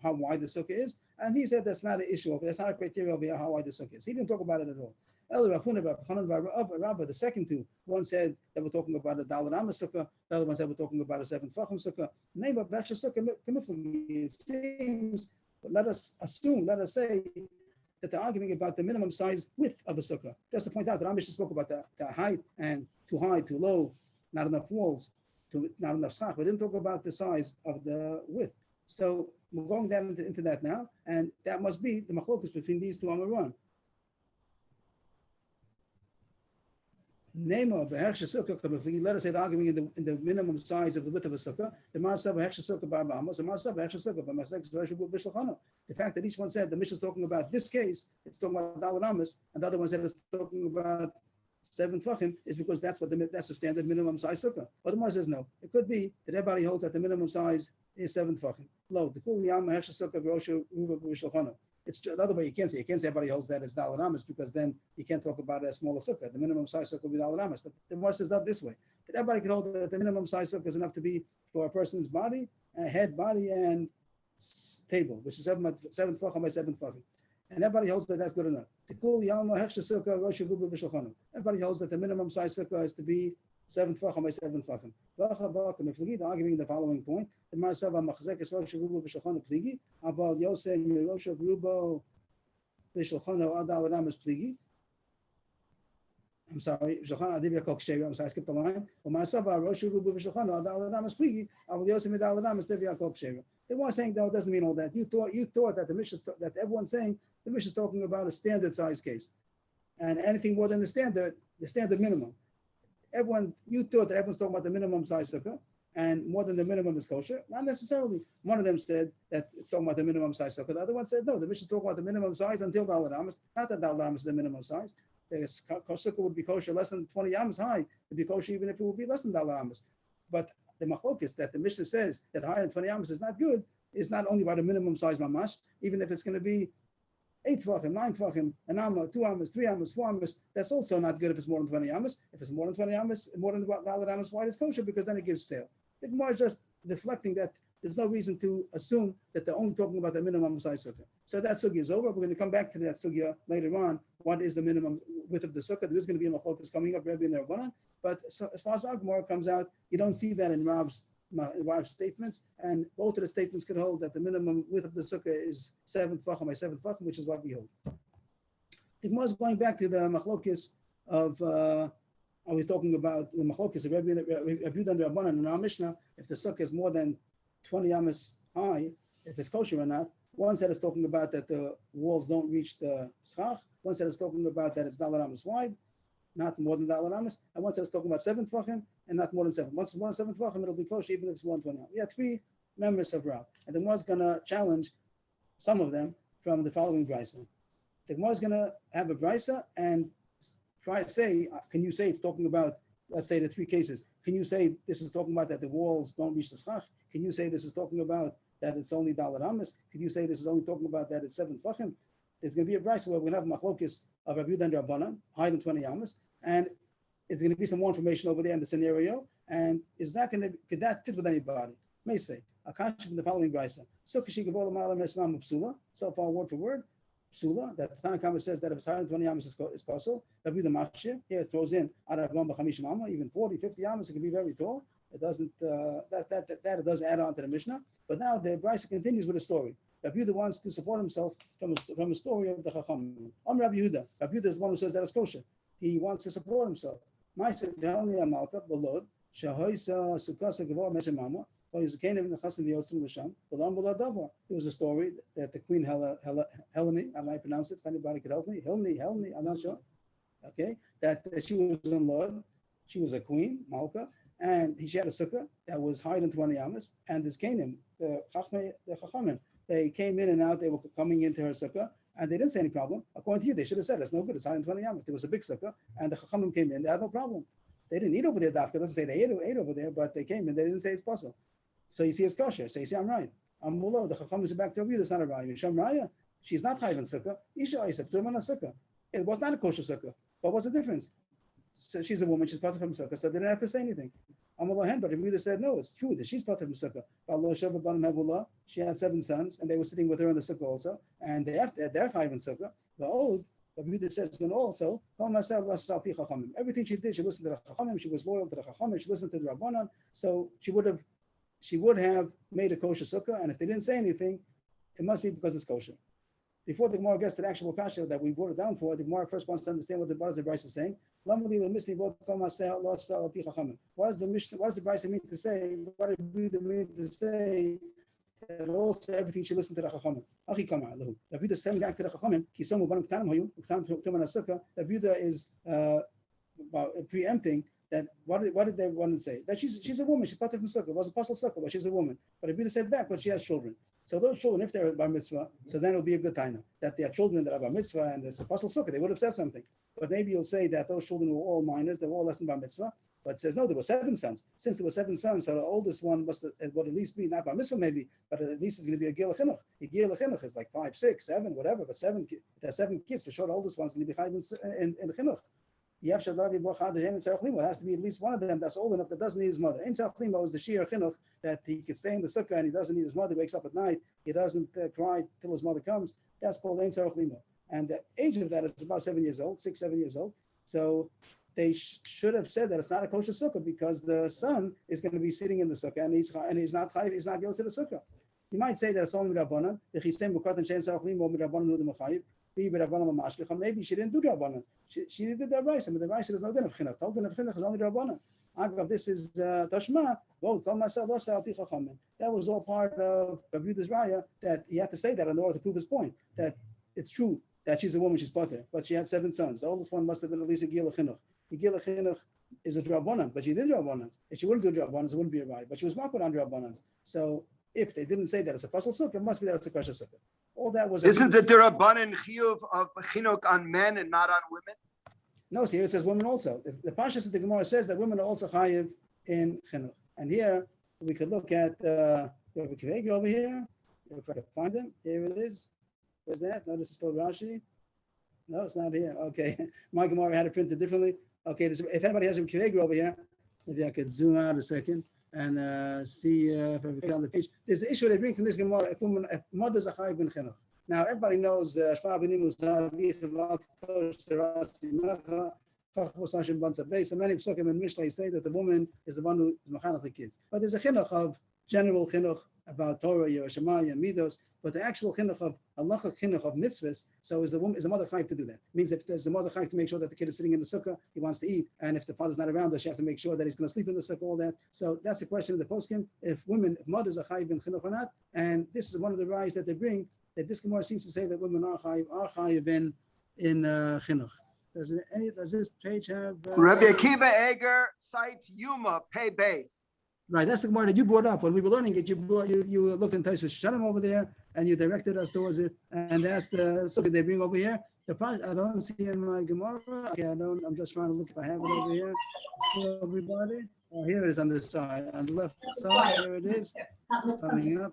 how wide the sukkah is, and he said that's not an issue. That's not a criteria over here how wide the sukkah is. He didn't talk about it at all. The second two, one said that we're talking about a dollar amos sukkah. The other one said we're talking about a 7 tefachim sukkah. Name of sukkah. It seems, but let us say that they're arguing about the minimum size width of a sukkah. Just to point out that Amish spoke about the height and too high, too low, not enough walls, not enough schach. We didn't talk about the size of the width. So we're going down into that now, and that must be the machlokus between these two Amaran. Nemo beherrsche sukkah. Let us say the arguing in the minimum size of the width of a sukkah. The Marsav beherrsche sukkah by Amos. The Marsav beherrsche sukkah by Masek Zvashul B'Shulchano. The fact that each one said the Mishnah is talking about this case, it's talking about Daled Amos, and the other one said it's talking about 7 tefachim, is because that's the standard minimum size sukkah. But the Mar says no. It could be that everybody holds that the minimum size is 7 tefachim. Low. The Kul Yam beherrsche sukkah B'Roshu Ruva B'Shulchano. It's the other way you can't say everybody holds that as Daled Amos, because then you can't talk about a smaller sukkah. The minimum size sukkah will be Daled Amos. But the Gemara says not this way. That everybody can hold that the minimum size sukkah is enough to be for a person's body, head, body, and table, which is 7 tefachim by 7 tefachim. And everybody holds that that's good enough. Everybody holds that the minimum size sukkah is to be 7 tefachim by 7 tefachim. Arguing the following point: the Marsava Machzekes Rosh Rubo B'Shulchano Pligi, Abal Yosef Rosh Rubo B'Shulchano Adal Adamas Pligi. I'm sorry, B'Shulchano Adivya Kol Kshevi. I'm sorry, I skipped the line. Marsava Rosh Rubo B'Shulchano Adal Adamas Pligi, Abal Yosef Adal Adamas Adivya Kol Kshevi. They weren't saying no, it doesn't mean all that. You thought that the Mishnah, that everyone's saying the Mishnah is talking about a standard size case, and anything more than the standard minimum. You thought that everyone's talking about the minimum size sukkah, and more than the minimum is kosher. Not necessarily. One of them said that it's talking about the minimum size sukkah. The other one said no, the Mishnah is talking about the minimum size until Daled Amos. Not that Daled Amos is the minimum size. The sukkah would be kosher less than 20 amos high. It would be kosher even if it would be less than Daled Amos. But the machlokis that the Mishnah says that higher than 20 amos is not good is not only by the minimum size mamash, even if it's going to be 8 tefachim, 9 tefachim, an amma, 2 amos, 3 amos, 4 amos, that's also not good if it's more than 20 amos. If it's more than 20 amos, more than Daled Amos wide is kosher, because then it gives sale. The Gemara is just deflecting that there's no reason to assume that they're only talking about the minimum size sukkah. So that sugya is over. We're going to come back to that sugya later on. What is the minimum width of the sukkah? There is going to be a machlokes coming up, Rebbe and Rabbanan. But so, as far as our Gemara comes out, you don't see that in Rav's statements, and both of the statements could hold that the minimum width of the sukkah is 7 tefachim by 7 tefachim, which is what we hold. The Gemara is going back to the machlokes of. Are we talking about the machlokes of Rebbe and Rabbanan in our Mishnah? If the sukkah is more than 20 amos high, if it's kosher or not. One said it's talking about that the walls don't reach the schach. One said it's talking about that it's Daled Amos wide, not more than Daled Amos. And one said it's talking about 7 tefachim and not more than 7. Once it's more than 7 tefachim, it'll be kosher even if it's 120. We have 3 members of Rav, and the Gemara is going to challenge some of them from the following brisa. The Gemara is going to have a brisa and try to say, can you say it's talking about let's say the three cases, can you say this is talking about that the walls don't reach the schach? Can you say this is talking about that it's only Dalet Amis? Can you say this is only talking about that it's 7 Tfachim? There's going to be a price where we're going to have machlokis of Rabbi Yehuda and Rabbanan, higher than 20 Amis, and it's going to be some more information over there in the scenario. And is that going to, could that fit with anybody? Meisvei, Akash from the following brisa. So far, word for word. Psula, that the Tanakh says that if it's higher than 20 Amis is possible. Rabbi Yehuda Machshir, here it throws in even 40, 50 Amis, it can be very tall. It doesn't, that it does add on to the Mishnah. But now the brisa continues with a story. Rabbi Yehuda wants to support himself from a story of the Chacham. Rabbi Yehuda. Rabbi Yehuda is the one who says that it's kosher. He wants to support himself. There was a story that the queen Helene, I might pronounce it, if anybody could help me, Helene, I'm not sure. Okay, that she was in Lod, she was a queen, Malka, and she had a sukkah that was higher than 20 amas, and this Canaan, the Chachamim, they came in and out, they were coming into her sukkah, and they didn't say any problem. According to you, they should have said, it's no good, it's higher than 20 amas. There was a big sukkah, and the Chachamim came in, they had no problem. They didn't eat over there, Dafka. It doesn't say they ate over there, but they came in, they didn't say it's possible. So you see it's kosher. So you see I'm right. I'm Mullah, the Chachamim is back to you, that's not a raya. Sham Raya, she's not high in sukkah. Isha Isa, Turman sukkah. It was not a kosher sukkah. But what's the difference? So she's a woman, she's part of sukkah, so they didn't have to say anything. But if we said no, it's true that she's part of sukkah. She had 7 sons, and they were sitting with her in the sukkah also, and they're high in sukkah. The old, but Yehuda says, and also, everything she did, she listened to the Chachamim, she was loyal to the Chachamim, she listened to the Rabbanan, so she would have made a kosher sukkah, and if they didn't say anything, it must be because it's kosher. Before the Gemara gets to the actual kasha that we brought it down for, the Gemara first wants to understand what the Brisa is saying. What does the Mishnah, what does the Brisa mean to say? What does Yehuda mean to say that also everything she listened to the Chachamim? Rabbi Yehuda is telling back to the Chachamim, Rabbi Yehuda is preempting that what did they want to say? That she's a woman, she's part of the sukkah, it was a apostle sukkah, but she's a woman. But Rabbi Yehuda said back, but she has children. So those children, if they're bar mitzvah, so then it'll be a good time that they are children that are bar mitzvah and it's apostle sukkah, they would have said something. But maybe you'll say that those children were all minors, they were all less than bar mitzvah. But it says no, there were 7 sons. Since there were 7 sons, so the oldest one would at least be not bar mitzvah maybe, but at least it's going to be a gil chinuch. A gil chinuch is like 5, 6, 7, whatever. But 7, there's 7 kids for sure. The oldest one's going to be chayv in chinuch. It has to be at least one of them that's old enough that doesn't need his mother. Ein Tzarech is the sheer chinuch that he could stay in the sukkah and he doesn't need his mother. He wakes up at night, he doesn't cry till his mother comes. That's called Ein Tzarech Lima. And the age of that is about 7 years old, 6, 7 years old. So they should have said that it's not a kosher sukkah because the son is going to be sitting in the sukkah and he's not going to the sukkah. You might say that it's only Rabbanan. Maybe she didn't do Rabbanan. She did the Raisa, but the Raisa is no din of chinuch. Told din of chinuch is only Rabbanan. This is Tashma. That was all part of Rabbi Yehuda's raya that he had to say that in order to prove his point that it's true that she's a woman, she's potter, but she had 7 sons. The oldest one must have been at least a gila chinuch. The gila chinuch is a Rabbanan, but she did Rabbanan. If she wouldn't do Rabbanan, it wouldn't be a raya. But she was marked on Rabbanan. So if they didn't say that it's a apostle sukkah, it must be that it's a kosher sukkah. All that was. Isn't it the Rabbanan chiyuv of chinuch on men and not on women? No, so here it says women also. The Pashas of the Gemara says that women are also chayiv in chinuch. And here we could look at Rabbi Kivegi over here. If I can find him, here it is. Where's that? No, this is still Rashi. No, it's not here. Okay, my Gemara had it printed differently. Okay, if anybody has Rabbi Kivegi over here, maybe I could zoom out a second and see if I can on the page. There's an issue they bring from this Gemara. If mothers are chayiv in chinuch. Now everybody knows so many psukim in Mishnah say that the woman is the one who is mechanech the kids. But there's a chinuch of general chinuch about Torah, Yerushalayim, Midos, but the actual chinuch of halacha chinuch of mitzvahs. So is the mother chayiv to do that? It means if there's the mother chayiv to make sure that the kid is sitting in the sukkah, he wants to eat, and if the father's not around, she has to make sure that he's going to sleep in the sukkah, all that. So that's a question of the poskim: if mothers are chayiv in chinuch or not. And this is one of the rayos that they bring. That this Gemara seems to say that women are chayiv in chinuch. Does this page have? Rabbi Akiva Eger cites Yuma, pay base. Right, that's the Gemara that you brought up when we were learning it. You looked in Taisus Shanim over there, and you directed us towards it, and that's the subject they bring over here. The part I don't see in my Gemara. Okay, I don't. I'm just trying to look if I have it over here. So everybody, oh, here it is on the side, on the left side. Here it is, coming up.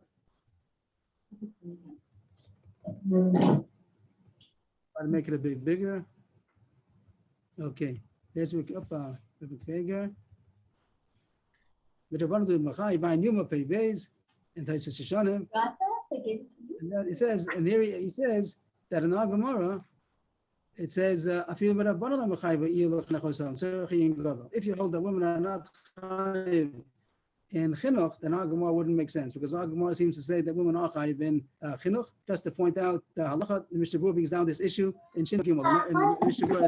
Try to make it a bit bigger. Okay, there's a bit bigger. But Rabban do Machai by Numa Pei Beis in Taisus Shanim. And then it says, and here he says that in our Gemara, it says, if you hold that women are not chayiv in chinuch, then our Gemara wouldn't make sense, because our Gemara seems to say that women are chayiv in chinuch. Just to point out the halacha, Mr. Brewer brings down this issue in Shin Gimel. And Mr. Brewer,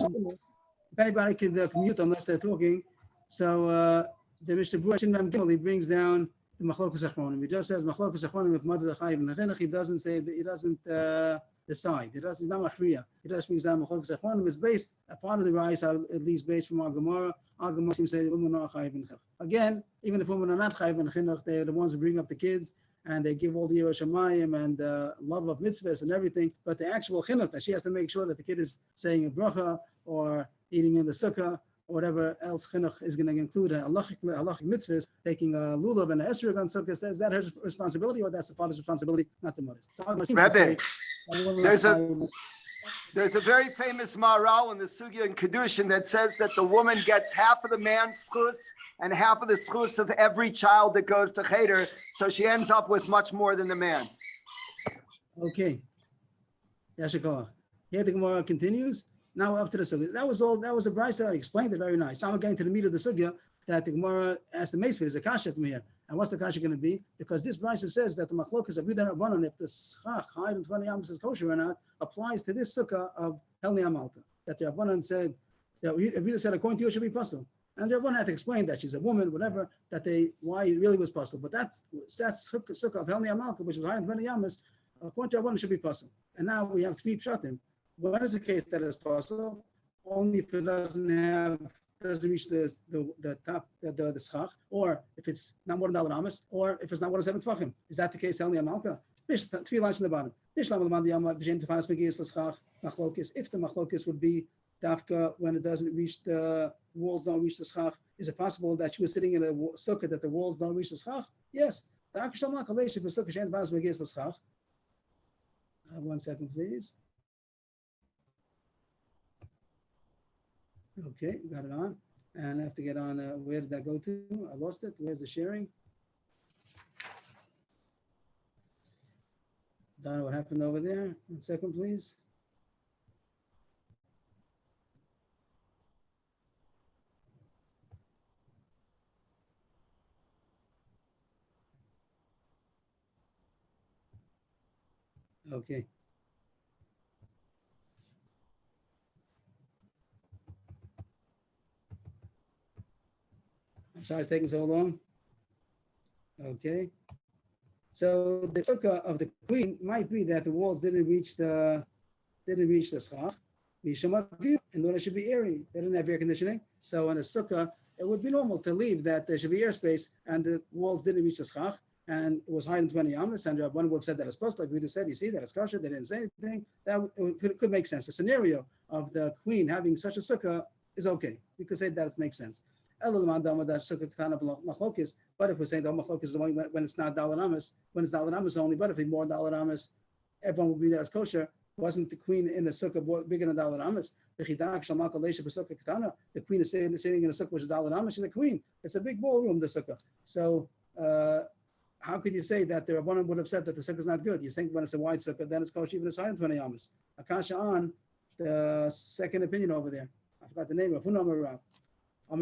if anybody can commute unless they're talking, so the Mr. Brewer Shin Gimel, he brings down the machlokas achronim. He just says machlokas achronim if mother is chayiv in chinuch. He doesn't say that, he doesn't decide. He's not machriya. He just brings down machlokas achronim. It's based, a part of the rise, at least based from our Gemara. Our Gemara seems to say that women are chayiv in chinuch. Again, even if women are not chayiv in chinuch, they're the ones who bring up the kids and they give all the Yerusha Shamayim and love of mitzvahs and everything. But the actual chinuch, that she has to make sure that the kid is saying a bracha or eating in the sukkah, or whatever else chinuch is going to include halachic mitzvahs, taking a lulav and a esrog on sukkahs. Is that her responsibility, or that's the father's responsibility, not the mother's? So Rebbe, there's a very famous Maharal in the Sugya in Kedushin that says that the woman gets half of the man's schus and half of the schus of every child that goes to cheder, so she ends up with much more than the man. Okay. Yashikah. Here the Gemara continues. Now up to the sugya. That was a brisa. I explained it very nice. Now we're getting to the meat of the sugya that the Gemara asked the Meisvit is a kasha from here. And what's the kasha going to be? Because this brisa says that the machlokas of Yudan Rabbanon, if the schach hide in 20 yams is kosher or not, applies to this sukkah of Helni Amalka. That the Rabbanon said that Yudan said according to you it should be puzzle. And the Rabbanon had to explain that she's a woman, whatever, that why it really was puzzle. But that's sukkah of Helni Amalka, which was higher than 20 yams, according to Rabbanon, should be puzzle. And now we have 3 pshatim. What is the case that is possible? Only if it doesn't reach the top, the schach, or if it's not more than $1, or if it's not more than 7 tefachim. Is that the case? Helni Amalka. 3 lines from the bottom. If the machlokis would be dafka when it doesn't reach the walls, don't reach the schach. Is it possible that she was sitting in a sukkah that the walls don't reach the schach? Yes. 1 second, please. Okay, got it on. And I have to get on, where did that go to? I lost it. Where's the sharing? Don't know what happened over there. 1 second, please. Okay. I'm sorry it's taking so long. Okay. So the sukkah of the queen might be that the walls didn't reach the schach. In order it should be airy. They didn't have air conditioning. So in a sukkah, it would be normal to leave that there should be airspace and the walls didn't reach the schach and it was higher than 20 amas. And one would have said that it's supposed, like we just said, you see that it's kosher, they didn't say anything. That could make sense. The scenario of the queen having such a sukkah is okay. You could say that it makes sense. But if we're saying the machlokes is only when it's not daled amas, when it's daled amas only, but if it's more daled amas, everyone will be there as kosher. Wasn't the queen in the sukkah bigger than daled amas? The queen is sitting in a sukkah which is daled amas. She's a queen. It's a big ballroom, the sukkah. So how could you say that the Rabbanan would have said that the sukkah is not good? You think when it's a wide sukkah, then it's kosher even it's higher than 20 amas. Akasha on the second opinion over there. I forgot the name of Hunam Rab. It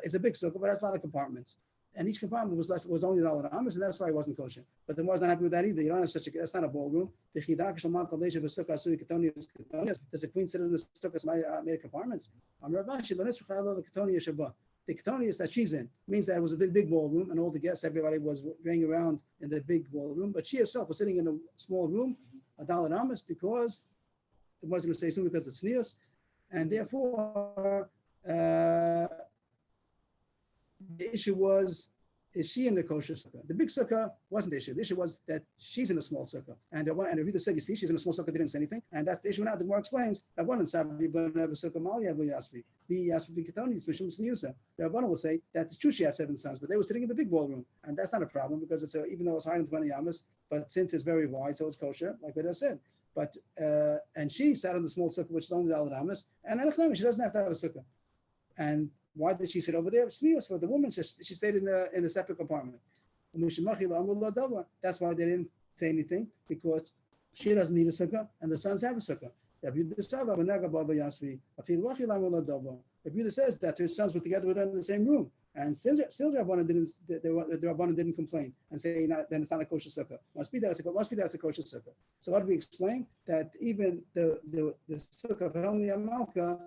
it's a big sukkah, but it has a lot of compartments. And each compartment was only $1 amas, and that's why it wasn't kosher. But the More's not happy with that either. You don't have that's not a ballroom. Does the queen sit in the sukkah made compartments? The ketonius that she's in means that it was a big ballroom, and all the guests, everybody was going around in the big ballroom. But she herself was sitting in a small room, $1 amas, because the Muslim say soon because it's neos, and therefore The issue was, is she in the kosher sukkah? The big sukkah wasn't the issue. The issue was that she's in a small sukkah. And the Rebbe said, you see, she's in a small sukkah, didn't say anything. And that's the issue now. The more explains, that one in Sabri, but never sukkah Mali, Abu Yasvi. The Yasvi Ketoni, Mishum Sniusa. The Rabbanah will say that it's true she has 7 sons, but they were sitting in the big ballroom. And that's not a problem because it's even though it's higher than 20 yamas, but since it's very wide, so it's kosher, like Beda said. But, and she sat in the small sukkah, which is only the Al-Ramas. And she doesn't have to have a sukkah. And why did she sit over there? Snius for the woman. She stayed in a separate compartment. That's why they didn't say anything, because she doesn't need a sukkah and the sons have a sukkah. Rabbi Yehuda says that her sons were together with her in the same room, and still the Rabbanan didn't complain and say then it's not a kosher sukkah. Must be that's a kosher sukkah. So what do we explain? That even the sukkah of Helmi Amalka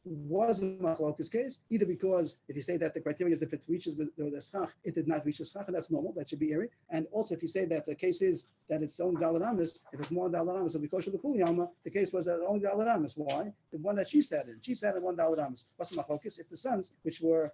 was in Machlokas case, either because if you say that the criteria is if it reaches the schach, it did not reach the schach, and that's normal, that should be airy. And also if you say that the case is that it's only Dalaramis, if it's more Dalaramis, it'll be kosher the Kuliyama, the case was that only Dalaramis. Why? The one that she sat in one Dalaramis. What's Machlokas? If the sons, which were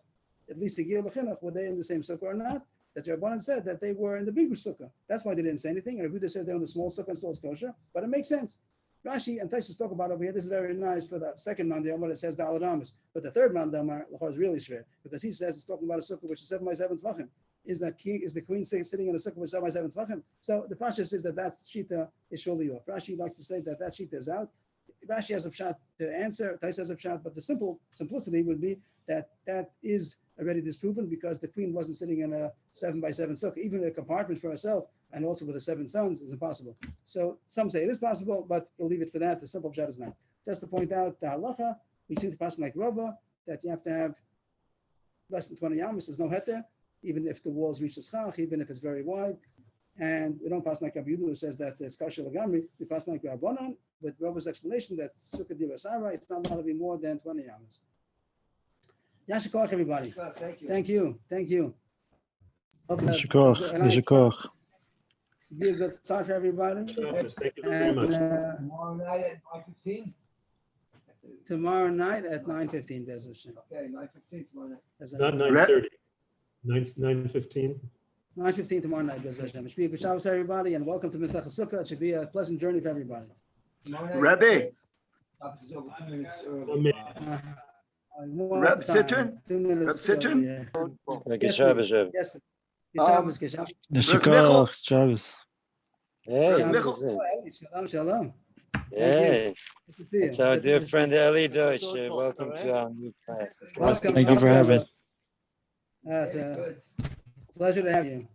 at least a Gil B'chinuch, were they in the same sukkah or not? That the Rabbanan said that they were in the bigger sukkah. That's why they didn't say anything. And Yehuda said they're in the small sukkah and still it's kosher, but it makes sense. Rashi and Taisus talk about over here. This is very nice for the second Mandamar that says the Aladamas, but the third Mandamar is really straight because he says it's talking about a sukkah which is 7 by 7 tvachim. Is the queen sitting in a sukkah which is 7 by 7 tvachim? So the Pasha says that shita is surely off. Rashi likes to say that shita is out. Rashi has a pshat to answer. Taisus has a pshat, but the simplicity would be that is already disproven because the queen wasn't sitting in a 7 by 7 sukkah, even in a compartment for herself. And also with the 7 sons, it's impossible. So some say it is possible, but we'll leave it for that. The simple pshat is not. Just to point out the halacha, we seem to pass like Rava, that you have to have less than 20 yamas. There's no heter, even if the walls reach the schach, even if it's very wide. And we don't pass like Rabbi Yehuda, who says that it's kasher lagamri. We pass like Rabbanan, with Rava's explanation that sukkah divasara, it's not allowed to be more than 20 yamas. Yashikoch, everybody. Thank you. Thank you. Yashikoch. Be a good start for everybody. Thank you very much. Tomorrow night at 9:15? Tomorrow night at 9:15, Bez Hashem. Okay, 9:15 tomorrow night. Not 9:30. 9:15. 9:15 tomorrow night, Bez Hashem. It should be a good Shabbos for everybody, and welcome to Mesach Sukkah. It should be a pleasant journey for everybody. Tomorrow night. Rebbe. Shabbos is over 2 minutes early. Amen. Reb Citron? 2 minutes. Reb Citron? Yes, Shabbos. yes. Good Shabbos, good Shabbos. Yashikoch, Shabbos. Hey, Shalom, shalom. hey, Good to see you. it's our Good to dear see you. friend Eli Deutsch. Welcome to our new class. It's Welcome. Thank you for having us. It's a Good. pleasure to have you.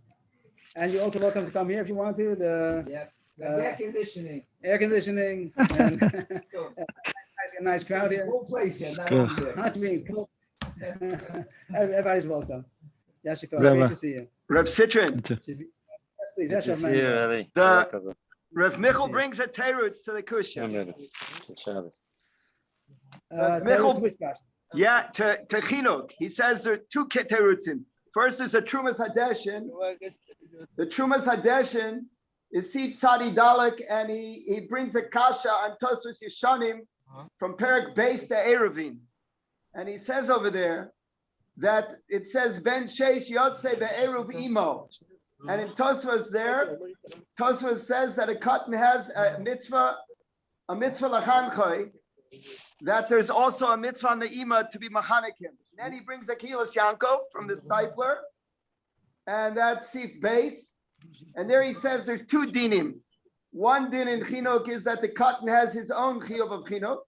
And you're also welcome to come here if you want to. The Yeah. Air conditioning. air conditioning and Let's go. a nice crowd It's a here. cool place here, not Good. over there. Not being cold. Everybody's welcome. Yashiko, Reva. great to see you. Reb Citron. Yes, please. Good Yes, to Rav see you, Mendel. Eli. The- Welcome. Rev Michal brings a teretz to the Two kusha. minutes. Good Shabbos. Tell us which part. Yeah, to Chinuch. He says there are 2 terutzim. First is a Trumas Hadeshin. The Trumas Hadeshin is Sid Tzadi Dalek, and he brings a kasha on Tosfos Yeshanim from Perak Beis to Eruvin. And he says over there that it says Ben Sheish Yotze Be'eruv Imo. And in Tosfos there, Tosfos says that a cotton has a mitzvah lachanchoi, that there's also a mitzvah on the ima to be machanikim. Then he brings a kilos Yankov from the stipler, and that's Sif base. And there he says there's 2 dinim. One din in Chinuch is that the cotton has his own chiyuv of Chinuch,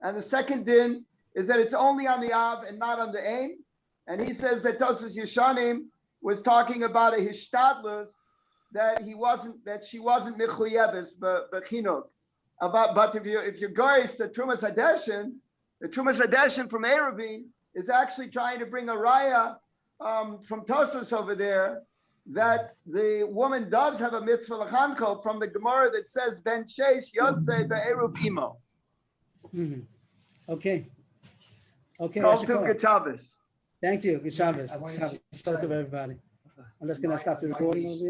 and the second din is that it's only on the av and not on the ain. And he says that Tosfos Yeshanim was talking about a hishtadlus that she wasn't michuyebes but Chinuch. But if you're goyis the Trumas Hadeshin from Eruvin is actually trying to bring a raya from Tosfos over there that the woman does have a mitzvah lachanko from the Gemara that says Ben Sheish Yotze Be'eruv Imo. Mhm. Okay. Okay. Kol tu Yashiko. Shabbos. Thank you. Good Shabbos. I want Good you Shabbos. to- Start of everybody. I'm just going to stop the recording over here.